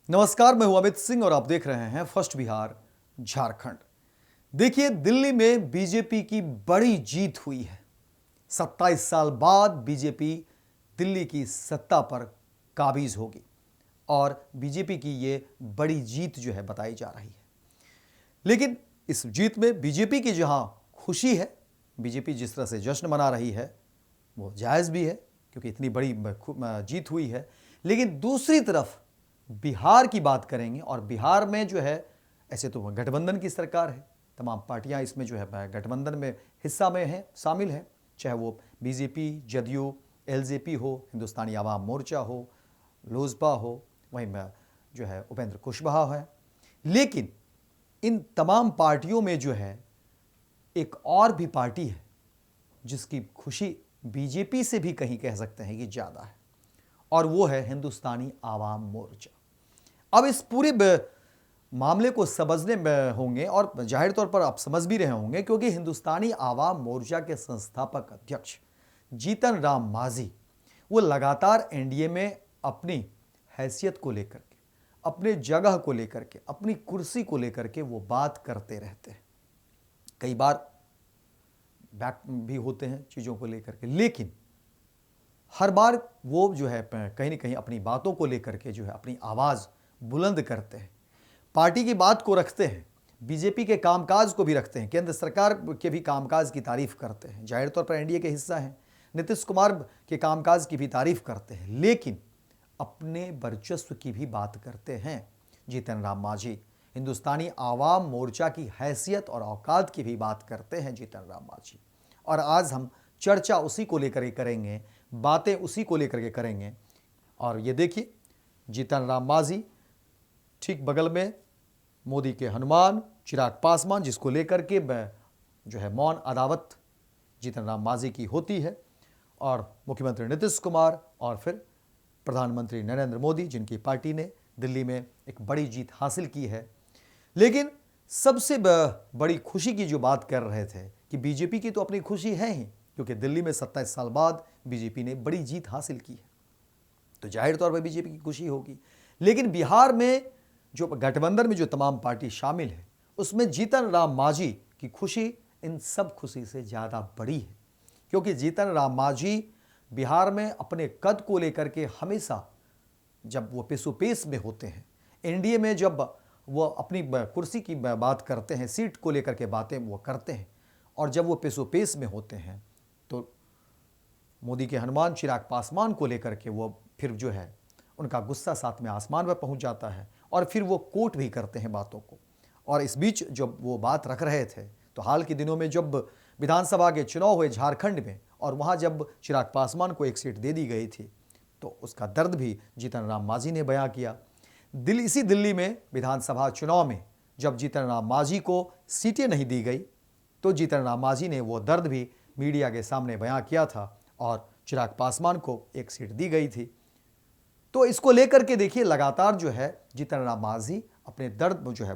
नमस्कार, मैं हूं अमित सिंह और आप देख रहे हैं फर्स्ट बिहार झारखंड। देखिए, दिल्ली में बीजेपी की बड़ी जीत हुई है। 27 साल बाद बीजेपी दिल्ली की सत्ता पर काबिज होगी और बीजेपी की ये बड़ी जीत जो है बताई जा रही है। लेकिन इस जीत में बीजेपी की जहां खुशी है, बीजेपी जिस तरह से जश्न मना रही है वो जायज़ भी है क्योंकि इतनी बड़ी जीत हुई है। लेकिन दूसरी तरफ बिहार की बात करेंगे और बिहार में जो है, ऐसे तो गठबंधन की सरकार है, तमाम पार्टियां इसमें जो है गठबंधन में हिस्सा में हैं, शामिल हैं, चाहे वो बीजेपी, जदयू, एलजेपी हो, हिंदुस्तानी आवाम मोर्चा हो, लोजपा हो, वहीं में जो है उपेंद्र कुशवाहा है। लेकिन इन तमाम पार्टियों में जो है एक और भी पार्टी है जिसकी खुशी बीजेपी से भी कहीं कह सकते हैं कि ज़्यादा है, और वो है हिंदुस्तानी आवाम मोर्चा। अब इस पूरे मामले को समझने में होंगे और जाहिर तौर पर आप समझ भी रहे होंगे क्योंकि हिंदुस्तानी आवाम मोर्चा के संस्थापक अध्यक्ष जीतन राम मांझी वो लगातार एनडीए में अपनी हैसियत को लेकर के, अपने जगह को लेकर के, अपनी कुर्सी को लेकर के वो बात करते रहते हैं। कई बार बैक भी होते हैं चीज़ों को लेकर के, लेकिन हर बार वो जो है कहीं ना कहीं अपनी बातों को लेकर के जो है अपनी आवाज़ बुलंद करते हैं, पार्टी की बात को रखते हैं, बीजेपी के कामकाज को भी रखते हैं, केंद्र सरकार के भी कामकाज की तारीफ करते हैं, जाहिर तौर पर एनडीए के हिस्सा हैं, नीतीश कुमार के कामकाज की भी तारीफ करते हैं, लेकिन अपने वर्चस्व की भी बात करते हैं। जीतन राम मांझी हिंदुस्तानी आवाम मोर्चा की हैसियत और औकात की भी बात करते हैं जीतन राम मांझी। और आज हम चर्चा उसी को लेकर के करेंगे, बातें उसी को लेकर के करेंगे। और ये देखिए, जीतन राम मांझी ठीक बगल में मोदी के हनुमान चिराग पासवान, जिसको लेकर के जो है मौन अदावत जीतन राम मांझी की होती है, और मुख्यमंत्री नीतीश कुमार और फिर प्रधानमंत्री नरेंद्र मोदी, जिनकी पार्टी ने दिल्ली में एक बड़ी जीत हासिल की है। लेकिन सबसे बड़ी खुशी की जो बात कर रहे थे कि बीजेपी की तो अपनी खुशी है ही, क्योंकि दिल्ली में 27 साल बाद बीजेपी ने बड़ी जीत हासिल की है, तो जाहिर तौर पर बीजेपी की खुशी होगी। लेकिन बिहार में जो गठबंधन में जो तमाम पार्टी शामिल है, उसमें जीतन राम मांझी की खुशी इन सब खुशी से ज़्यादा बड़ी है, क्योंकि जीतन राम मांझी बिहार में अपने कद को लेकर के हमेशा, जब वो पेशोपेश में होते हैं, एनडीए में जब वो अपनी कुर्सी की बात करते हैं, सीट को लेकर के बातें वो करते हैं, और जब वो पेशोपेश में होते हैं तो मोदी के हनुमान चिराग पासवान को लेकर के वो फिर जो है उनका गुस्सा साथ में आसमान पर पहुंच जाता है, और फिर वो कोट भी करते हैं बातों को। और इस बीच जब वो बात रख रहे थे, तो हाल के दिनों में जब विधानसभा के चुनाव हुए झारखंड में, और वहाँ जब चिराग पासवान को एक सीट दे दी गई थी, तो उसका दर्द भी जीतन राम मांझी ने बयां किया। इसी दिल्ली में विधानसभा चुनाव में जब जीतन राम मांझी को सीटें नहीं दी गई, तो जीतन राम मांझी ने वो दर्द भी मीडिया के सामने बयां किया था, और चिराग पासवान को एक सीट दी गई थी। तो इसको लेकर के देखिए, लगातार जो है जीतन राम मांझी अपने दर्द जो है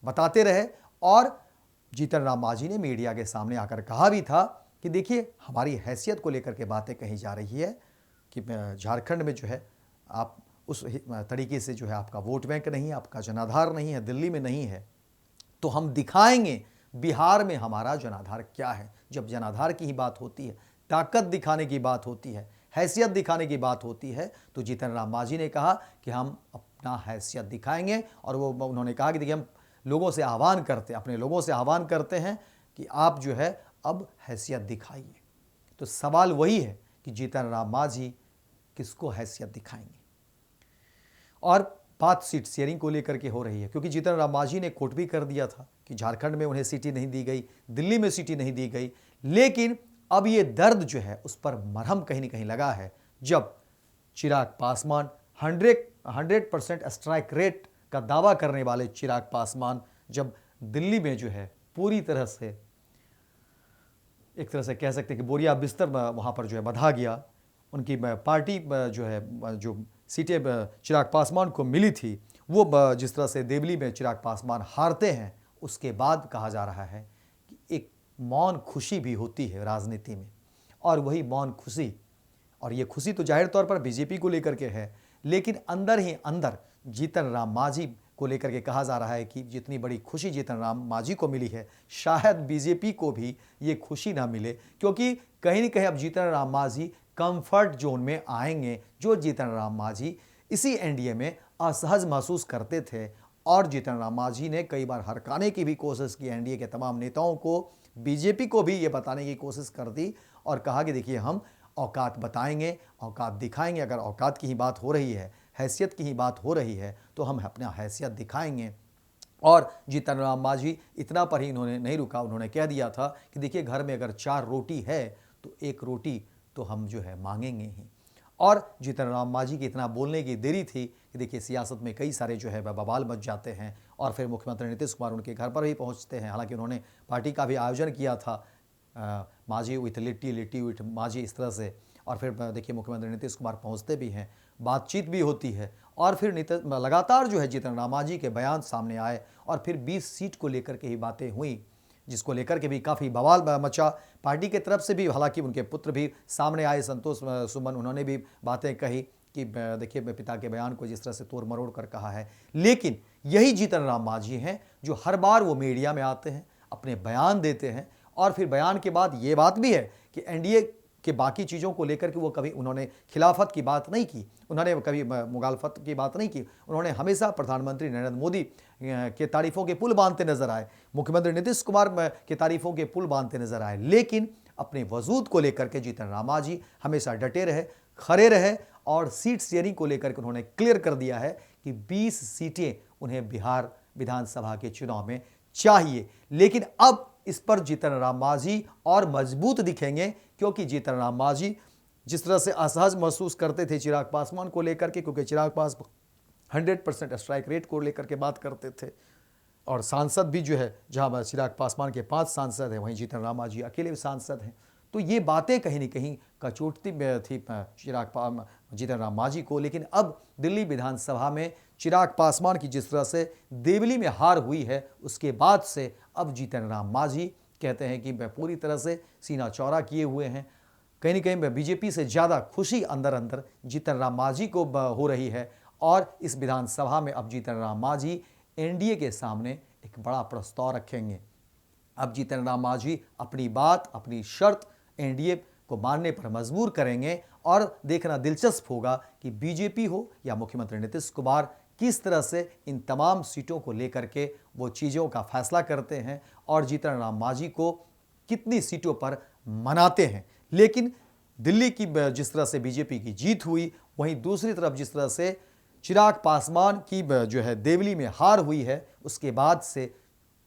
बताते रहे, और जीतन राम मांझी ने मीडिया के सामने आकर कहा भी था कि देखिए, हमारी हैसियत को लेकर के बातें कही जा रही है कि झारखंड में जो है आप उस तरीके से जो है आपका वोट बैंक नहीं है, आपका जनाधार नहीं है, दिल्ली में नहीं है, तो हम दिखाएंगे बिहार में हमारा जनाधार क्या है। जब जनाधार की ही बात होती है, ताकत दिखाने की बात होती है, हैसियत दिखाने की बात होती है, तो जीतन राम मांझी ने कहा कि हम अपना हैसियत दिखाएंगे। और वो उन्होंने कहा कि देखिए, हम लोगों से आह्वान करते हैं, अपने लोगों से आह्वान करते हैं कि आप जो है अब हैसियत दिखाइए। तो सवाल वही है कि जीतन राम मांझी किसको हैसियत दिखाएंगे। और बात सीट शेयरिंग को लेकर के हो रही है, क्योंकि जीतन राम मांझी ने कोट भी कर दिया था कि झारखंड में उन्हें सीटें नहीं दी गई, दिल्ली में सीटें नहीं दी गई। लेकिन अब ये दर्द जो है उस पर मरहम कहीं ना कहीं लगा है, जब चिराग पासवान 100% स्ट्राइक रेट का दावा करने वाले चिराग पासवान जब दिल्ली में जो है पूरी तरह से, एक तरह से कह सकते हैं कि बोरिया बिस्तर वहाँ पर जो है बंधा गया, उनकी पार्टी जो है जो सीटें चिराग पासवान को मिली थी, वो जिस तरह से देवली में चिराग पासवान हारते हैं, उसके बाद कहा जा रहा है कि एक मौन खुशी भी होती है राजनीति में, और वही मौन खुशी, और ये खुशी तो जाहिर तौर पर बीजेपी को लेकर के है, लेकिन अंदर ही अंदर जीतन राम मांझी को लेकर के कहा जा रहा है कि जितनी बड़ी खुशी जीतन राम मांझी को मिली है, शायद बीजेपी को भी ये खुशी ना मिले, क्योंकि कहीं ना कहीं अब जीतन राम मांझी कंफर्ट जोन में आएंगे। जो जीतन राम मांझी इसी एनडीए में असहज महसूस करते थे और जीतन राम मांझी ने कई बार हरकाने की भी कोशिश की एनडीए के तमाम नेताओं को, बीजेपी को भी ये बताने की कोशिश कर दी और कहा कि देखिए हम औकात बताएंगे, औकात दिखाएंगे। अगर औकात की ही बात हो रही है, हैसियत की ही बात हो रही है, तो हम अपना हैसियत दिखाएंगे। और जीतन राम मांझी इतना पर ही इन्होंने नहीं रुका, उन्होंने कह दिया था कि देखिए घर में अगर 4 रोटी है तो 1 रोटी तो हम जो है मांगेंगे ही। और जीतन राम मांझी की इतना बोलने की देरी थी कि देखिए सियासत में कई सारे जो है बवाल मच जाते हैं और फिर मुख्यमंत्री नीतीश कुमार उनके घर पर ही पहुंचते हैं। हालांकि उन्होंने पार्टी का भी आयोजन किया था, मांझी विथ लिट्टी, लिट्टी विथ मांझी, इस तरह से। और फिर देखिए मुख्यमंत्री नीतीश कुमार पहुंचते भी हैं, बातचीत भी होती है और फिर लगातार जो है जीतन राम मांझी के बयान सामने आए और फिर 20 सीट को लेकर के ही बातें हुई, जिसको लेकर के भी काफ़ी बवाल मचा। पार्टी की तरफ से भी, हालांकि उनके पुत्र भी सामने आए, संतोष सुमन, उन्होंने भी बातें कही कि देखिए पिता के बयान को जिस तरह से तोड़ मरोड़ कर कहा है। लेकिन यही जीतन राम मांझी हैं जो हर बार वो मीडिया में आते हैं, अपने बयान देते हैं और फिर बयान के बाद ये बात भी है कि एनडीए के बाकी चीज़ों को लेकर के वो कभी उन्होंने खिलाफत की बात नहीं की, उन्होंने कभी मुगालफत की बात नहीं की। उन्होंने हमेशा प्रधानमंत्री नरेंद्र मोदी के तारीफ़ों के पुल बांधते नजर आए, मुख्यमंत्री नीतीश कुमार के तारीफ़ों के पुल बांधते नजर आए। लेकिन अपने वजूद को लेकर के जीतन राम मांझी हमेशा डटे रहे, खड़े रहे और सीट शेयरिंग को लेकर के उन्होंने क्लियर कर दिया है कि 20 सीटें उन्हें बिहार विधानसभा के चुनाव में चाहिए। लेकिन अब इस पर जीतन राम मांझी और मजबूत दिखेंगे, क्योंकि जीतन राम मांझी जिस तरह से असहज महसूस करते थे चिराग पासवान को लेकर के, क्योंकि चिराग पासवान 100% स्ट्राइक रेट को लेकर के बात करते थे और सांसद भी जो है, जहां चिराग पासवान के 5 सांसद हैं, वहीं जीतन राम मांझी अकेले भी सांसद हैं। तो ये बातें कहीं न कहीं कचोटती थी जीतन राम मांझी को। लेकिन अब दिल्ली विधानसभा में चिराग पासवान की जिस तरह से देवली में हार हुई है, उसके बाद से अब जीतन राम मांझी कहते हैं कि मैं पूरी तरह से सीना चौड़ा किए हुए हैं। कहीं न कहीं बीजेपी से ज़्यादा खुशी अंदर अंदर जीतन राम मांझी को हो रही है और इस विधानसभा में अब जीतन राम मांझी एनडीए के सामने एक बड़ा प्रस्ताव रखेंगे। अब जीतन राम मांझी अपनी बात, अपनी शर्त एनडीए को मानने पर मजबूर करेंगे और देखना दिलचस्प होगा कि बीजेपी हो या मुख्यमंत्री नीतीश कुमार किस तरह से इन तमाम सीटों को लेकर के वो चीज़ों का फैसला करते हैं और जीतन राम मांझी को कितनी सीटों पर मनाते हैं। लेकिन दिल्ली की जिस तरह से बीजेपी की जीत हुई, वहीं दूसरी तरफ जिस तरह से चिराग पासवान की जो है देवली में हार हुई है, उसके बाद से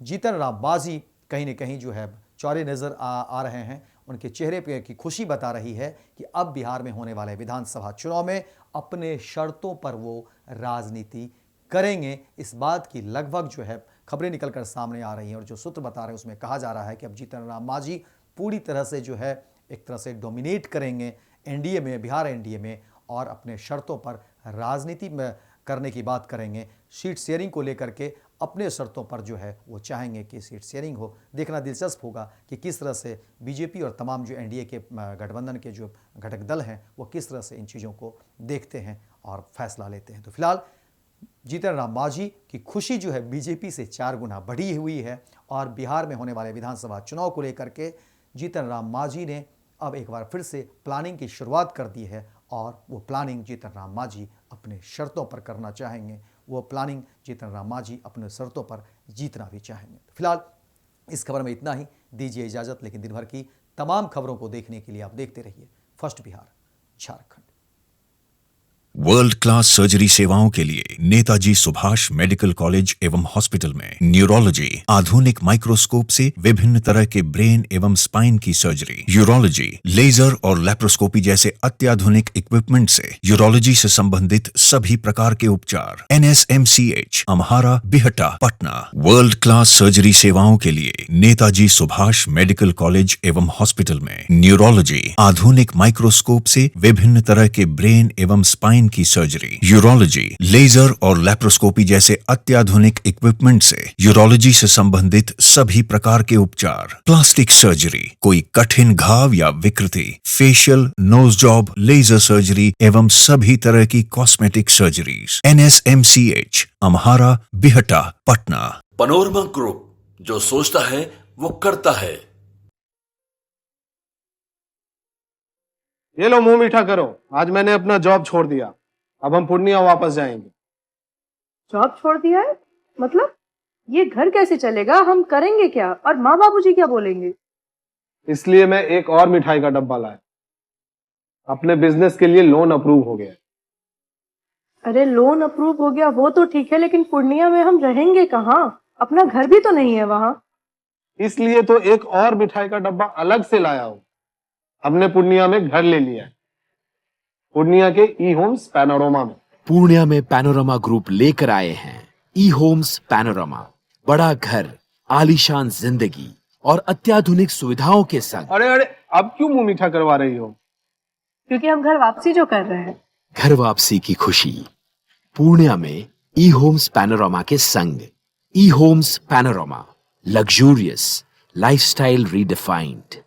जीतन राम मांझी कहीं न कहीं जो है चौड़े नज़र आ रहे हैं। उनके चेहरे पे की खुशी बता रही है कि अब बिहार में होने वाले विधानसभा चुनाव में अपने शर्तों पर वो राजनीति करेंगे। इस बात की लगभग जो है खबरें निकलकर सामने आ रही हैं और जो सूत्र बता रहे हैं उसमें कहा जा रहा है कि अब जीतन राम मांझी पूरी तरह से जो है एक तरह से डोमिनेट करेंगे एनडीए में, बिहार एनडीए में, और अपने शर्तों पर राजनीति में करने की बात करेंगे। सीट शेयरिंग को लेकर के अपने शर्तों पर जो है वो चाहेंगे कि सीट शेयरिंग हो। देखना दिलचस्प होगा कि किस तरह से बीजेपी और तमाम जो एनडीए के गठबंधन के जो घटक दल हैं वो किस तरह से इन चीज़ों को देखते हैं और फैसला लेते हैं। तो फिलहाल जीतन राम मांझी की खुशी जो है बीजेपी से 4 गुना बढ़ी हुई है और बिहार में होने वाले विधानसभा चुनाव को लेकर के जीतन राम मांझी ने अब एक बार फिर से प्लानिंग की शुरुआत कर दी है और वो प्लानिंग जीतन राम मांझी अपने शर्तों पर करना चाहेंगे। वो प्लानिंग जीतन राम मांझी अपने शर्तों पर जीतना भी चाहेंगे। फिलहाल इस खबर में इतना ही, दीजिए इजाज़त। लेकिन दिन भर की तमाम खबरों को देखने के लिए आप देखते रहिए first Bihar Jharkhand. World class surgery सेवाओं के लिए नेताजी सुभाष मेडिकल कॉलेज एवं हॉस्पिटल में न्यूरोलॉजी, आधुनिक माइक्रोस्कोप से विभिन्न तरह के ब्रेन एवं स्पाइन की सर्जरी, यूरोलॉजी, लेजर और लेप्रोस्कोपी जैसे अत्याधुनिक इक्विपमेंट से यूरोलॉजी से संबंधित सभी प्रकार के उपचार। NSMCH, Amhara, Bihta, Patna. World class surgery सेवाओं के लिए नेताजी सुभाष मेडिकल कॉलेज एवं हॉस्पिटल में न्यूरोलॉजी, आधुनिक माइक्रोस्कोप से विभिन्न तरह के ब्रेन एवं स्पाइन स्पाइन की सर्जरी, यूरोलॉजी, लेजर और लैप्रोस्कोपी जैसे अत्याधुनिक इक्विपमेंट से यूरोलॉजी से संबंधित सभी प्रकार के उपचार, प्लास्टिक सर्जरी, कोई कठिन घाव या विकृति, facial, nose job, laser surgery एवं सभी तरह की cosmetic surgeries. NSMCH, Amhara, Bihta, Patna. Panorama group, जो सोचता है वो करता है। ये लो मुंह मीठा करो, आज मैंने अपना जॉब छोड़ दिया। अब हम पूर्णिया वापस जाएंगे। जॉब छोड़ दिया है? मतलब ये घर कैसे चलेगा? हम करेंगे क्या? और माँ बाबूजी क्या बोलेंगे? इसलिए मैं एक और मिठाई का डब्बा लाया। अपने बिजनेस के लिए लोन अप्रूव हो गया। अरे लोन अप्रूव हो गया वो तो ठीक है, लेकिन पूर्णिया में हम रहेंगे कहाँ? अपना घर भी तो नहीं है वहाँ। इसलिए तो एक और मिठाई का डब्बा अलग से लाया हूँ। हमने पूर्णिया में घर ले लिया है, पूर्णिया के ई होम्स पैनोरमा में। पूर्णिया में पैनोरमा ग्रुप लेकर आए हैं ई होम्स पैनोरमा। बड़ा घर, आलीशान जिंदगी और अत्याधुनिक सुविधाओं के संग। अरे अरे, अब क्यों मुंह मीठा करवा रही हो? क्योंकि हम घर वापसी जो कर रहे हैं। घर वापसी की खुशी पूर्णिया में ई होम्स पैनोरमा के संग। ई homes panorama, luxurious lifestyle redefined.